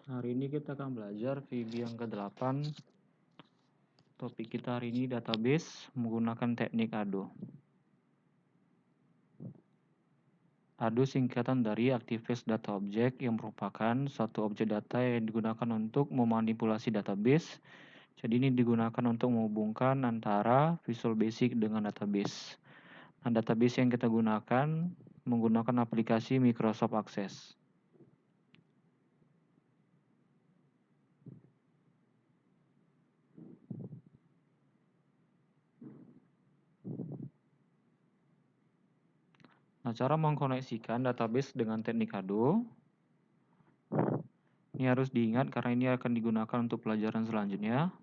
Hari ini kita akan belajar VB yang ke-8. Topik kita hari ini database menggunakan teknik ADO. ADO singkatan dari Active-Based Data Object yang merupakan suatu objek data yang digunakan untuk memanipulasi database. Jadi ini digunakan untuk menghubungkan antara Visual Basic dengan database. Nah, database yang kita gunakan menggunakan aplikasi Microsoft Access. Nah, cara mengkoneksikan database dengan teknik ADO ini harus diingat karena ini akan digunakan untuk pelajaran selanjutnya.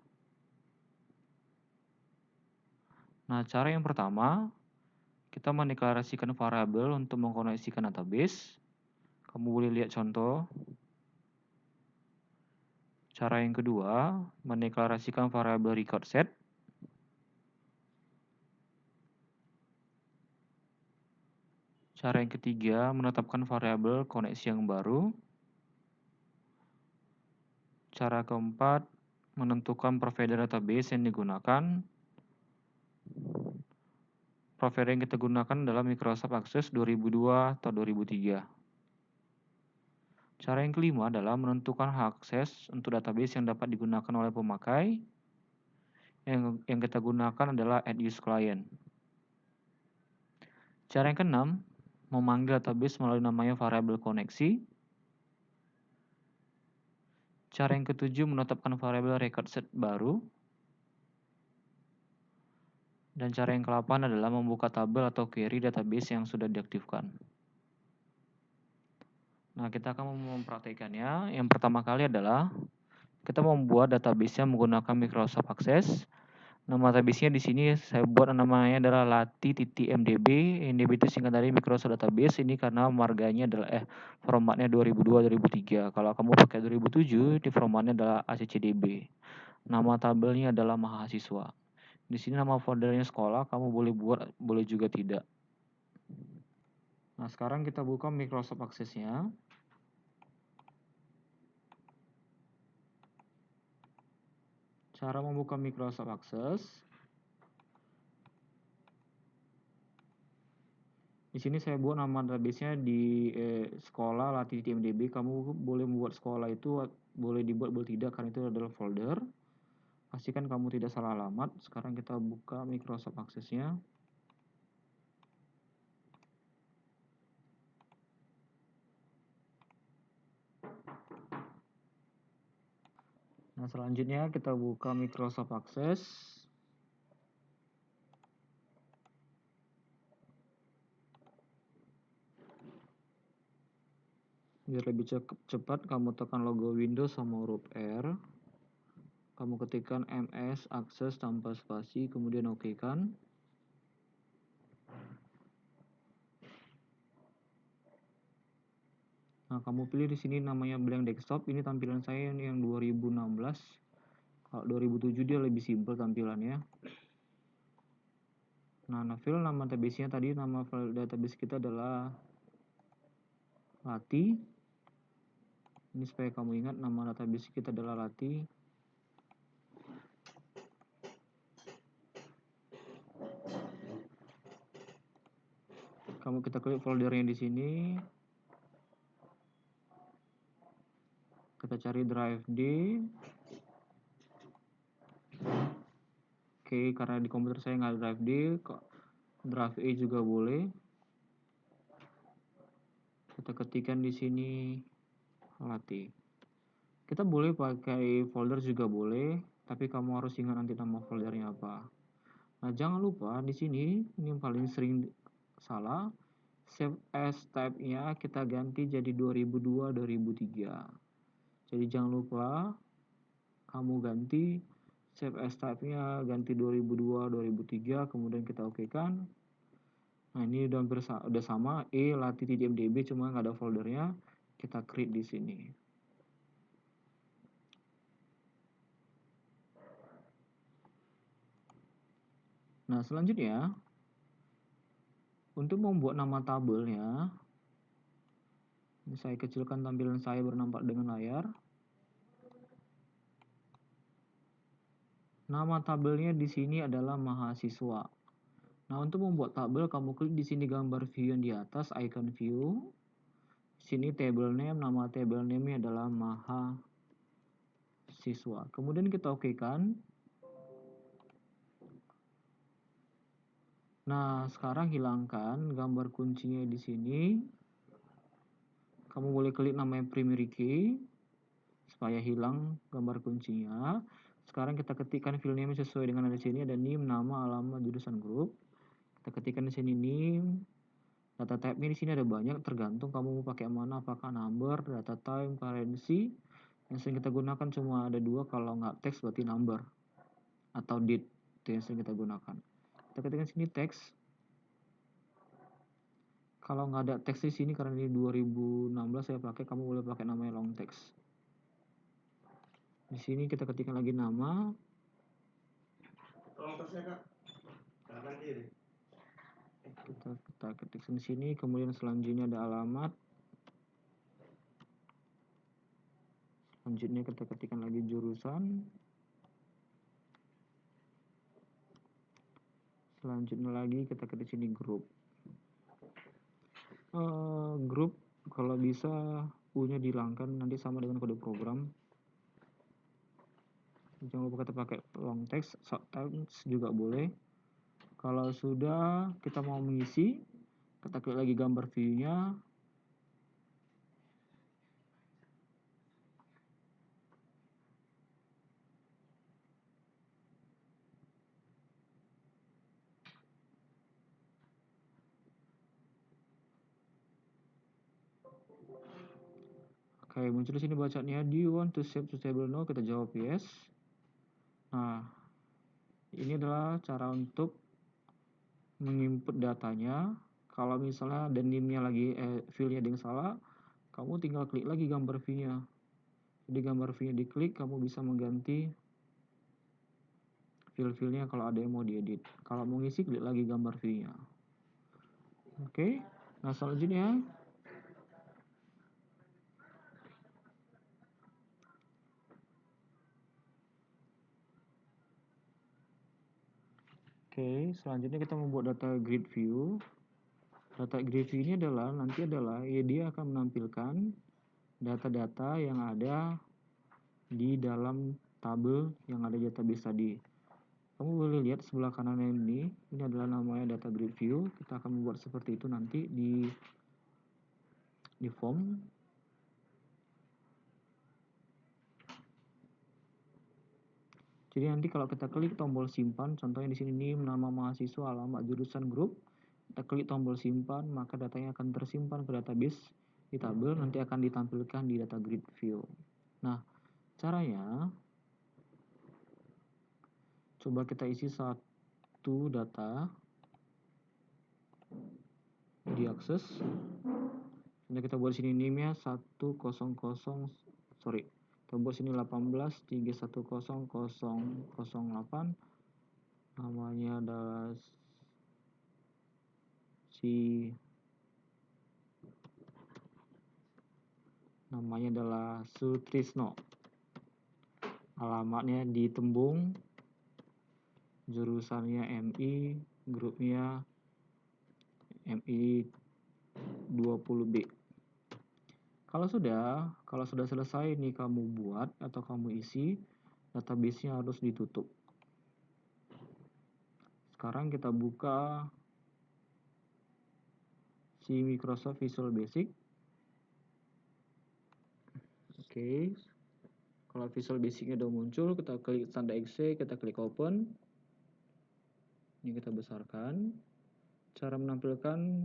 Nah, cara yang pertama, kita mendeklarasikan variabel untuk mengkoneksikan database. Kamu boleh lihat contoh. Cara yang kedua, mendeklarasikan variabel record set. Cara yang ketiga, menetapkan variabel koneksi yang baru. Cara keempat, menentukan provider database yang digunakan. Provider yang kita gunakan adalah Microsoft Access 2002 atau 2003. Cara yang kelima adalah menentukan hak akses untuk database yang dapat digunakan oleh pemakai. Yang kita gunakan adalah add use client. Cara yang keenam, memanggil database melalui namanya variabel koneksi. Cara yang ketujuh, menetapkan variabel record set baru. Dan cara yang ke-8 adalah membuka tabel atau query database yang sudah diaktifkan. Nah, kita akan mempraktikkannya. Yang pertama kali adalah kita membuat database-nya menggunakan Microsoft Access. Nama database-nya di sini saya buat namanya adalah lati.mdb. MDB itu singkat dari Microsoft Database. Ini karena marganya adalah formatnya 2002-2003. Kalau kamu pakai 2007, di formatnya adalah ACCDB. Nama tabelnya adalah mahasiswa. Di sini nama foldernya sekolah, kamu boleh buat, boleh juga tidak. Nah, sekarang kita buka Microsoft Access-nya. Cara membuka Microsoft Access. Di sini saya buat nama database-nya di sekolah lati.mdb. Kamu boleh membuat sekolah itu boleh dibuat, boleh tidak, karena itu adalah folder. Pastikan kamu tidak salah alamat. Sekarang kita buka Microsoft Access-nya. Nah, selanjutnya kita buka Microsoft Access. Biar lebih cepat, kamu tekan logo Windows sama huruf R. Kamu ketikkan MS Access tanpa spasi, kemudian oke kan. Nah, kamu pilih di sini namanya blank desktop. Ini tampilan saya yang 2016. Kalau 2007 dia lebih simpel tampilannya. Nah, nama database-nya tadi, nama file database kita adalah Lati. Ini supaya kamu ingat nama database kita adalah Lati. Kita klik foldernya di sini. Kita cari drive D. Oke, karena di komputer saya nggak ada drive D, drive E juga boleh. Kita ketikkan di sini Lati. Kita boleh pakai folder juga boleh, tapi kamu harus ingat nanti nama foldernya apa. Nah, jangan lupa di sini ini yang paling sering salah. Save as type-nya kita ganti jadi 2002-2003. Jadi jangan lupa kamu ganti save as type-nya ganti 2002-2003, kemudian kita oke kan. Nah, ini udah sama lati.mdb, cuma nggak ada foldernya. Kita create di sini. Nah, selanjutnya untuk membuat nama tabelnya, ini saya kecilkan tampilan saya bernampak dengan layar. Nama tabelnya di sini adalah mahasiswa. Nah, untuk membuat tabel, kamu klik di sini gambar view yang di atas, icon view. Sini table name, nama table name-nya adalah mahasiswa. Kemudian kita oke-kan. Nah, sekarang hilangkan gambar kuncinya di sini. Kamu boleh klik namanya primary key supaya hilang gambar kuncinya. Sekarang kita ketikkan file name sesuai dengan ada di sini, ada name, nama, alamat, jurusan, grup. Kita ketikkan di sini name. Data type-nya di sini ada banyak, tergantung kamu mau pakai mana, apakah number, data type, currency. Yang sering kita gunakan cuma ada dua, kalau nggak teks berarti number atau date, itu yang sering kita gunakan. Kita ketikkan sini teks. Kalau nggak ada teks di sini karena ini 2016 saya pakai, kamu boleh pakai namanya long text. Di sini kita ketikkan lagi nama. Long text-nya Kak. Kanan kiri. Kita ketikkan di sini, kemudian selanjutnya ada alamat. Selanjutnya kita ketikkan lagi jurusan. Selanjutnya lagi kita ketik sini grup. Grup kalau bisa U-nya dihilangkan, nanti sama dengan kode program. Jangan lupa kita pakai long text, short text juga boleh. Kalau sudah kita mau mengisi, kita klik lagi gambar view-nya. Oke, muncul di sini bacaannya, do you want to save to table now? Kita jawab yes. Nah, ini adalah cara untuk menginput datanya. Kalau misalnya ada name-nya lagi, field-nya ada yang salah, kamu tinggal klik lagi gambar view-nya. Jadi gambar view-nya diklik, kamu bisa mengganti fill-fillnya kalau ada yang mau diedit. Kalau mau ngisi, klik lagi gambar view-nya. Oke, nah selanjutnya selanjutnya kita membuat data grid view. Data grid view ini nanti adalah dia akan menampilkan data-data yang ada di dalam tabel yang ada di database tadi. Kamu boleh lihat sebelah kanan ini adalah namanya data grid view. Kita akan membuat seperti itu nanti di form. Jadi nanti kalau kita klik tombol simpan, contohnya di sini name, nama mahasiswa, alamat, jurusan, grup, kita klik tombol simpan, maka datanya akan tersimpan ke database di tabel, nanti akan ditampilkan di data grid view. Nah, caranya coba kita isi satu data, diakses. Nanti kita buat sini name-nya 100, sorry, kita buat sini 18.310.008. Namanya adalah Sutrisno. Alamatnya di Tembung, jurusannya MI, grupnya MI 20B. Kalau sudah selesai nih kamu buat atau kamu isi, database-nya harus ditutup. Sekarang kita buka si Microsoft Visual Basic. Oke. Kalau Visual Basic-nya udah muncul, kita klik tanda X, kita klik open. Ini kita besarkan. Cara menampilkan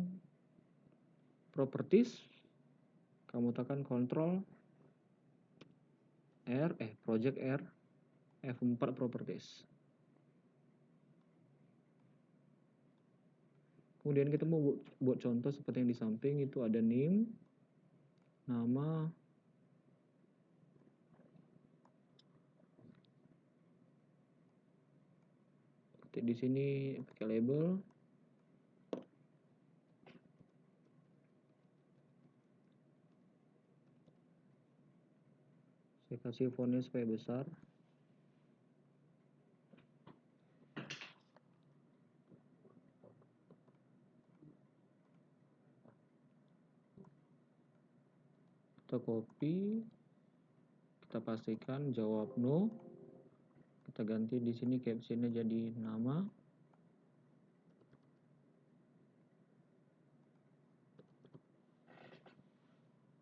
properties, kamu tekan Ctrl R, Project R, F4 properties. Kemudian kita mau buat contoh seperti yang di samping, itu ada name, nama, ketik di sini pakai label. Saya kasih fontnya supaya besar. kita copy, kita pastikan jawab no, kita ganti di sini captionnya jadi nama,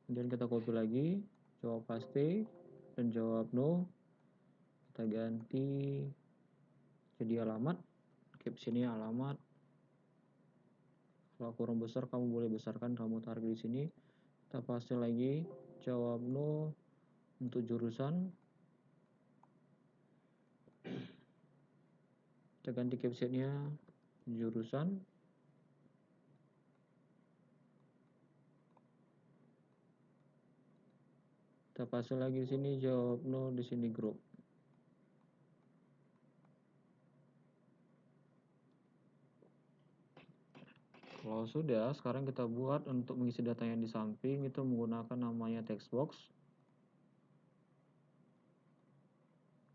kemudian kita copy lagi, jawab paste dan jawab no, kita ganti jadi alamat, captionnya alamat. Kalau kurang besar kamu boleh besarkan, kamu tarik di sini. Kita paste lagi, jawab no untuk jurusan. Kita ganti captionnya jurusan. Kita paste lagi di sini, jawab no, di sini grup. Kalau sudah, sekarang kita buat untuk mengisi data yang di samping itu menggunakan namanya text box.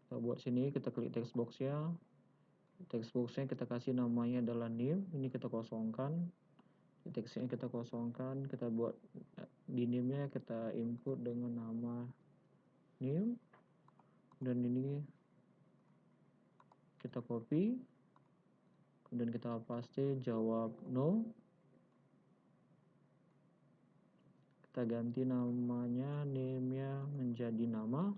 Kita buat sini, kita klik text box-nya. Text box-nya kita kasih namanya adalah name. Ini kita kosongkan. Text-nya kita kosongkan. Kita buat di name-nya kita input dengan nama name. Dan ini kita copy. Kemudian kita paste jawab no. Kita ganti namanya, name-nya menjadi nama.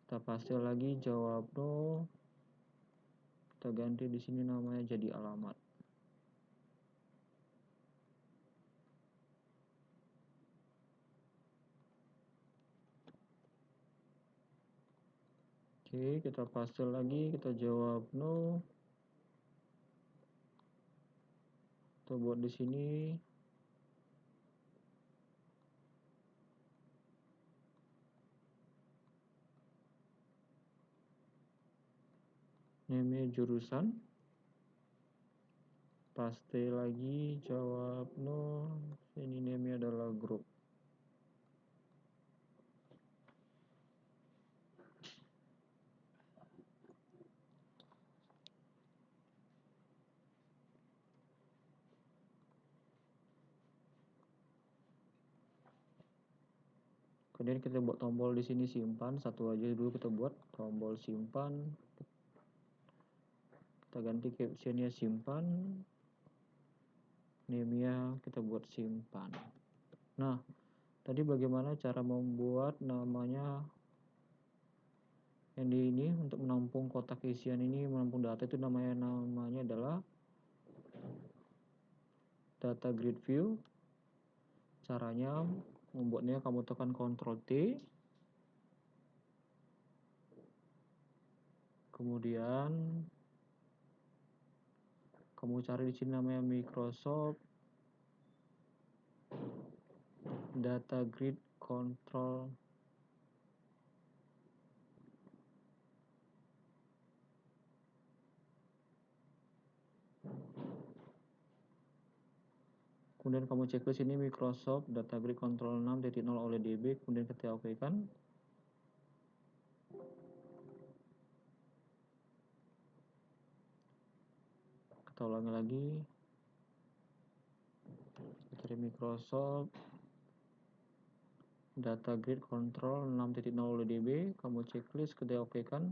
Kita paste lagi jawab no. Kita ganti di sini namanya jadi alamat. Oke, kita paste lagi, kita jawab no. Kita buat di sini name jurusan, paste lagi, jawab no, ini name adalah grup. Kemudian kita buat tombol di sini simpan, satu aja dulu kita buat tombol simpan. Kita ganti captionnya simpan, name-nya kita buat simpan. Nah, tadi bagaimana cara membuat namanya yang di ini untuk menampung kotak isian ini, menampung data itu namanya adalah data grid view. Caranya membuatnya kamu tekan Ctrl T, kemudian kamu cari di sini namanya Microsoft Data Grid Control. Kemudian kamu cek ke sini Microsoft Data Grid Control 6.0 oleh DB, kemudian kita oke kan. Kita ulangi lagi. Cari Microsoft Data Grid Control 6.0 oleh DB, kamu checklist, kita oke kan.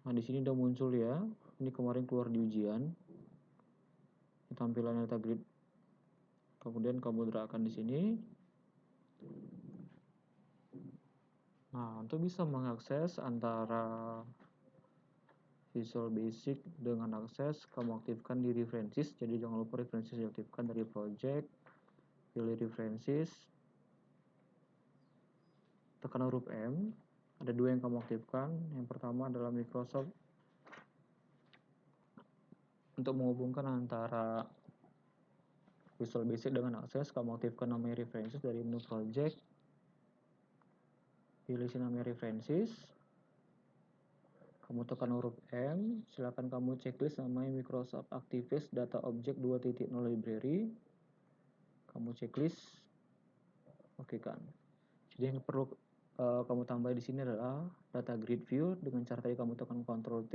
Nah, di sini udah muncul ya. Ini kemarin keluar di ujian. Tampilan data grid. Kemudian kamu dragkan di sini. Nah, untuk bisa mengakses antara Visual Basic dengan akses, kamu aktifkan di references. Jadi jangan lupa references diaktifkan dari project. Pilih references. Tekan huruf M. Ada dua yang kamu aktifkan. Yang pertama adalah Microsoft untuk menghubungkan antara Visual Basic dengan akses. Kamu aktifkan namanya references dari menu project. Pilih sini namanya references. Kamu tekan huruf M, silakan kamu checklist namanya Microsoft Activate Data Object 2.0 Library. Kamu checklist, oke kan. Jadi yang perlu kamu tambah di sini adalah Data Grid View dengan cara tadi kamu tekan Ctrl T,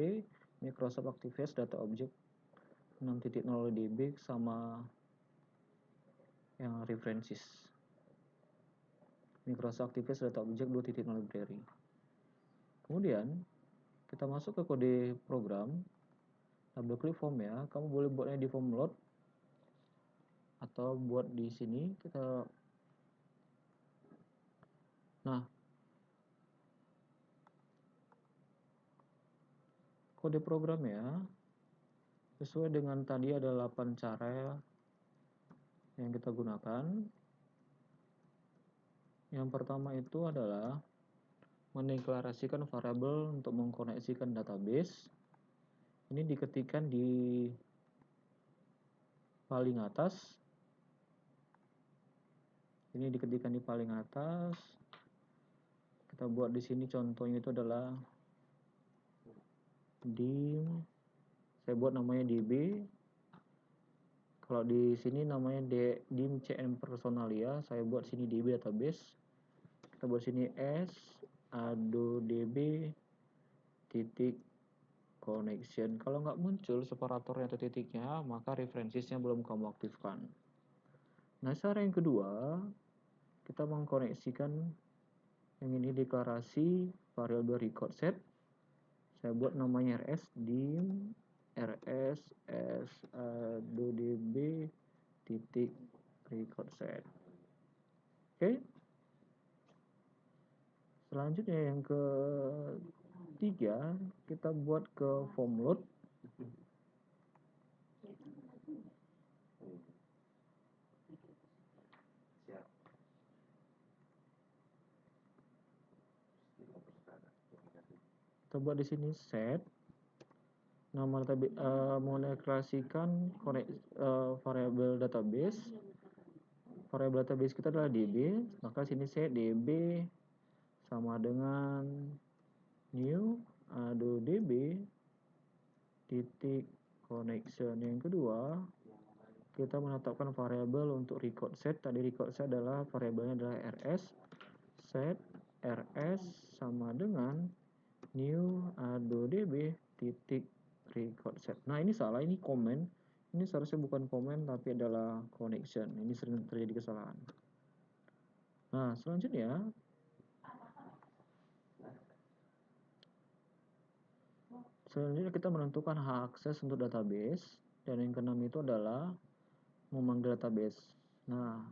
Microsoft Activate Data Object 6.0 DB sama yang references. Microsoft Activate Data Object 2.0 library. Kemudian kita masuk ke kode program, double klik form ya. Kamu boleh buatnya di form load atau buat di sini kita. Nah, kode program ya sesuai dengan tadi ada 8 cara yang kita gunakan. Yang pertama itu adalah mendeklarasikan variabel untuk mengkoneksikan database. Ini diketikkan di paling atas. Ini diketikkan di paling atas. Kita buat di sini contohnya itu adalah dim. Saya buat namanya db. Kalau di sini namanya dim cm personalia. Saya buat sini db database. Kita buat sini s adodb titik connection. Kalau nggak muncul separatornya atau titiknya, maka referensinya belum kamu aktifkan. Nah, cara yang kedua, kita mengkoneksikan yang ini deklarasi variabel record set. Saya buat namanya rs dim rs s adodb titik record set. Oke. Selanjutnya yang ketiga, kita buat ke form load. Kita buat di sini set nama mendeklarasikan variabel database. Variabel database kita adalah db, maka sini set db sama dengan new adodb titik connection. Yang kedua, kita menetapkan variabel untuk record set. Tadi record set adalah variabelnya adalah rs. Set rs sama dengan new adodb titik record set. Nah, ini salah, ini comment. Ini seharusnya bukan comment tapi adalah connection. Ini sering terjadi kesalahan. Nah, selanjutnya kita menentukan hak akses untuk database, dan yang keenam itu adalah memanggil database. Nah,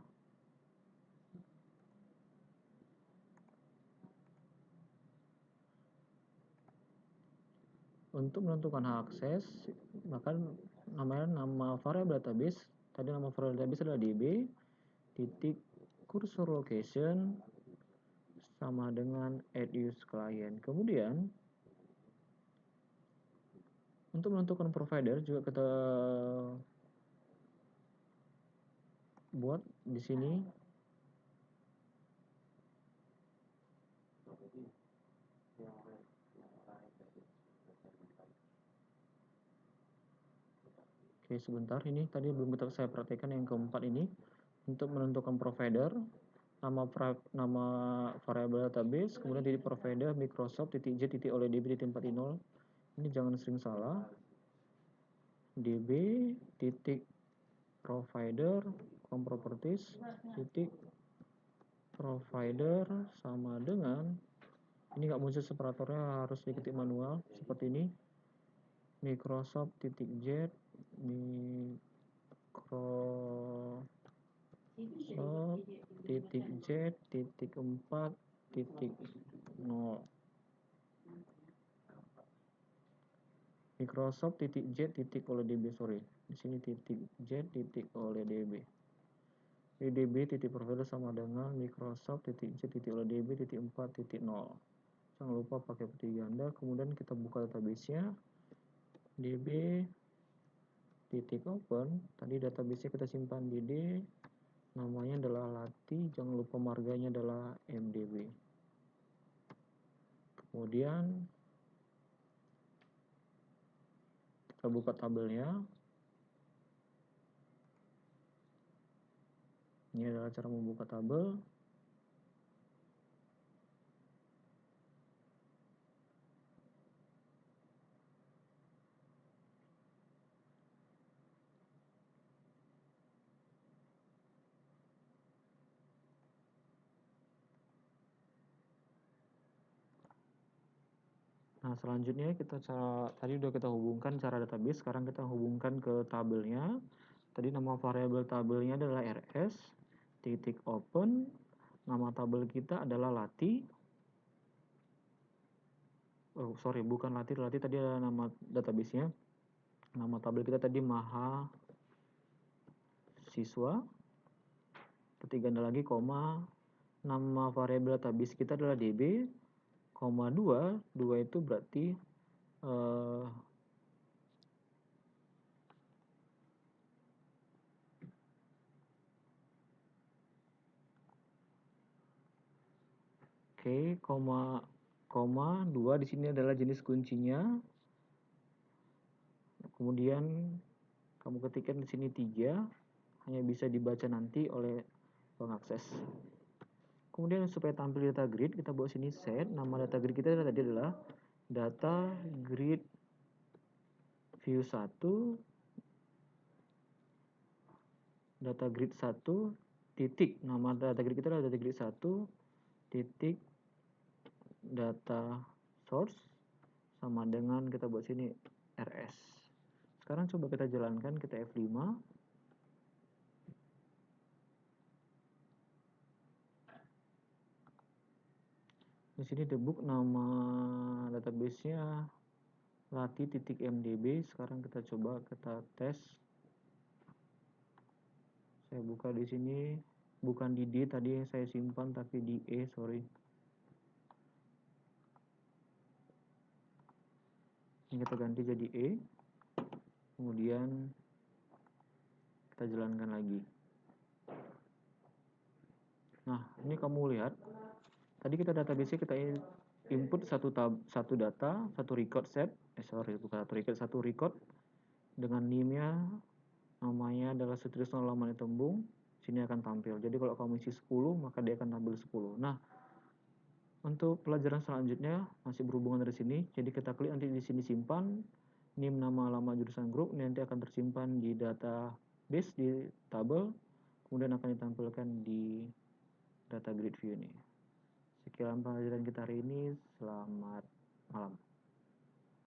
untuk menentukan hak akses, maka nama variabel database, tadi nama variabel database adalah db titik cursor location sama dengan add use client. Kemudian untuk menentukan provider juga kita buat di sini. Oke, sebentar, ini tadi belum saya perhatikan yang keempat ini. Untuk menentukan provider, nama variabel database, kemudian titik provider Microsoft titik j titik oleh db titik 4.0. Ini jangan sering salah. db titik provider properties titik provider sama dengan, ini nggak muncul separatornya, harus diketik manual seperti ini, Microsoft titik z Microsoft titik z titik 4 titik 0. Microsoft titik z titik oleh db, sorry, di sini titik z titik oleh db. db titik provider sama dengan Microsoft titik z titik oleh db titik 4 titik 0. Jangan lupa pakai putih ganda. Kemudian kita buka database-nya, db titik open. Tadi database-nya kita simpan di d, namanya adalah lati, jangan lupa marganya adalah mdb. Kemudian kita buka tabelnya. Ini adalah cara membuka tabel. Nah, selanjutnya tadi udah kita hubungkan cara database, sekarang kita hubungkan ke tabelnya. Tadi nama variabel tabelnya adalah rs, titik open, nama tabel kita adalah lati. Oh, sorry, bukan lati tadi adalah nama database-nya. Nama tabel kita tadi maha siswa. Ketik ganda lagi, koma, nama variabel database kita adalah db, koma 2 itu berarti koma 2 di sini adalah jenis kuncinya. Kemudian kamu ketikkan di sini 3, hanya bisa dibaca nanti oleh pengakses. Kemudian supaya tampil data grid, kita buat sini set. Nama data grid kita tadi adalah data grid view 1, data grid 1 titik. Nama data grid kita adalah data grid 1 titik data source sama dengan kita buat sini rs. Sekarang coba kita jalankan, kita F5. Di sini debug nama database-nya lati.mdb. Sekarang kita coba kita tes. Saya buka di sini, bukan di D tadi yang saya simpan tapi di E, sorry. Ini kita ganti jadi E. Kemudian kita jalankan lagi. Nah, ini kamu lihat. Tadi kita database kita input satu data, satu record set. Bukan satu record, satu record dengan name-nya, namanya adalah Sutrisno Lamani Tembung. Sini akan tampil. Jadi kalau kamu isi 10, maka dia akan tampil 10. Nah, untuk pelajaran selanjutnya masih berhubungan dari sini. Jadi kita klik nanti di sini simpan name, nama, alamat, jurusan grup. Nanti akan tersimpan di database di tabel. Kemudian akan ditampilkan di data grid view ini. Sekian pelajaran kita hari ini. Selamat malam.